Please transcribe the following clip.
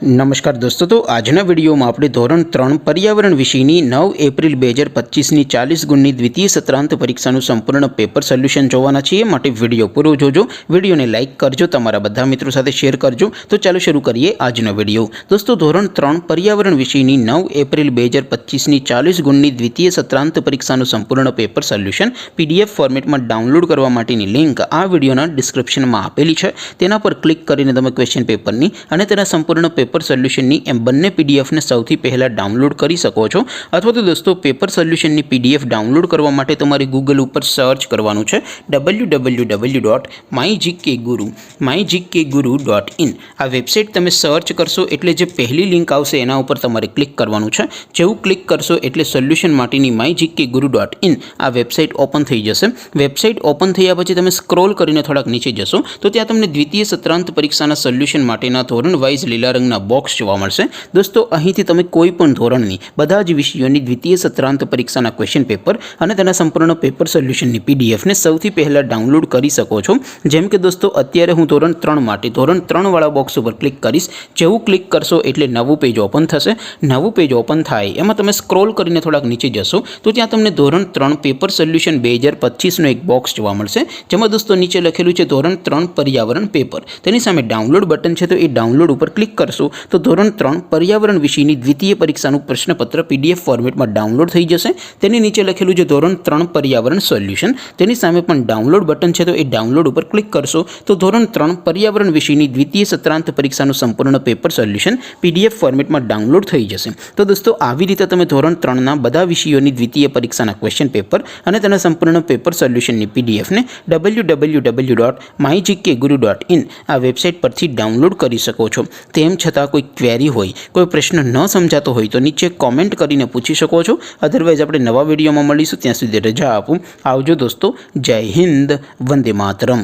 नमस्कार दोस्तों, तो आजना वीडियो में આપણે ધોરણ 3 पर्यावरण વિષયની 9 એપ્રિલ 2025ની 40 ગુણની દ્વિતીય સત્રાંત પરીક્ષાનું સંપૂર્ણ પેપર સોલ્યુશન જોવાના છીએ। માટે વિડિયો પૂરો જોજો, વિડિયોને લાઈક કરજો, તમારા બધા મિત્રો સાથે શેર કરજો। તો ચાલો શરૂ કરીએ આજનો વિડિયો। દોસ્તો, ધોરણ 3 पर्यावरण વિષયની 9 એપ્રિલ 2025ની 40 ગુણની દ્વિતીય સત્રાંત પરીક્ષાનું સંપૂર્ણ પેપર સોલ્યુશન પીડીએફ ફોર્મેટમાં ડાઉનલોડ કરવા માટેની લિંક આ વિડિયોના ડિસ્ક્રિપ્શનમાં આપેલી છે। તેના પર ક્લિક કરીને તમે ક્વેશ્ચન પેપરની અને તેના સંપૂર્ણ पेपर सोल्यूशन एम बने पीडीएफ ने सौ पहला डाउनलॉड कर सको छो। अथवा तो दोस्तों पेपर सोल्यूशन पीडीएफ डाउनलॉड करवा माटे तमारे गूगल पर सर्च करवानुं छे www.mygkguru.in। आ वेबसाइट तमे सर्च करशो एटले जे पहली लिंक आवशे एना उपर तमारे क्लिक करवानुं छे। जेवुं क्लिक करशो एटले सोल्यूशन माटेनी mygkguru.in आ वेबसाइट ओपन थई जशे। वेबसाइट ओपन थया पछी तमे स्क्रॉल करीने थोड़ाक नीचे जशो तो त्यां तमने द्वितीय सत्रांत परीक्षाना सोल्यूशन माटेना धोरण वाइज लीला रंगना बॉक्स જોવા મળશે। दोस्तों, અહીંથી તમે કોઈ પણ ધોરણની બધા જ વિષયોની દ્વિતીય સત્રાંત પરીક્ષાના ક્વેશ્ચન પેપર અને તેના સંપૂર્ણ પેપર સોલ્યુશનની પીડીએફને સૌથી પહેલા ડાઉનલોડ કરી શકો છો। જેમ કે દોસ્તો, અત્યારે હું ધોરણ 3 માટે ધોરણ 3 વાળા બોક્સ ઉપર ક્લિક કરીશ। જેવું ક્લિક કરશો એટલે નવું પેજ ઓપન થશે। નવું પેજ ઓપન થાય એમાં તમે સ્ક્રોલ કરીને થોડાક નીચે જશો તો ત્યાં તમને ધોરણ 3 પેપર સોલ્યુશન 2025નો એક બોક્સ જોવા મળશે। જેમાં દોસ્તો નીચે લખેલું છે ધોરણ 3 पर्यावरण पेपर। તેની સામે ડાઉનલોડ બટન છે તો એ ડાઉનલોડ ઉપર ક્લિક કરશો तो ધોરણ 3 पर्यावरण વિષયની દ્વિતીય પરીક્ષાનું પ્રશ્નપત્ર પીડીએફ ફોર્મેટમાં ડાઉનલોડ થઈ જશે। તેની નીચે લખેલું છે ધોરણ 3 पर्यावरण સોલ્યુશન। તેની સામે પણ ડાઉનલોડ બટન છે તો એ ડાઉનલોડ ઉપર ક્લિક કરશો તો ધોરણ 3 पर्यावरण વિષયની દ્વિતીય સત્રાંત પરીક્ષાનું સંપૂર્ણ પેપર સોલ્યુશન પીડીએફ ફોર્મેટમાં ડાઉનલોડ થઈ જશે। તો દોસ્તો, આવી રીતે તમે ધોરણ 3ના બધા વિષયોની દ્વિતીય પરીક્ષાના ક્વેશ્ચન પેપર અને તેના સંપૂર્ણ પેપર સોલ્યુશનની પીડીએફને www.mygkguru.in આ વેબસાઇટ પરથી ડાઉનલોડ કરી શકો છો। તેમ છતાં कोई क्वेरी होय, कोई प्रश्न न समझातो होय तो नीचे कॉमेंट करीने पूछी शको छो। अदरवाइज आपणे नवा विडियो में मळीशुं, त्यां सुधी रजा आपो। आवजो दोस्तों। जय हिंद, वंदे मातरम।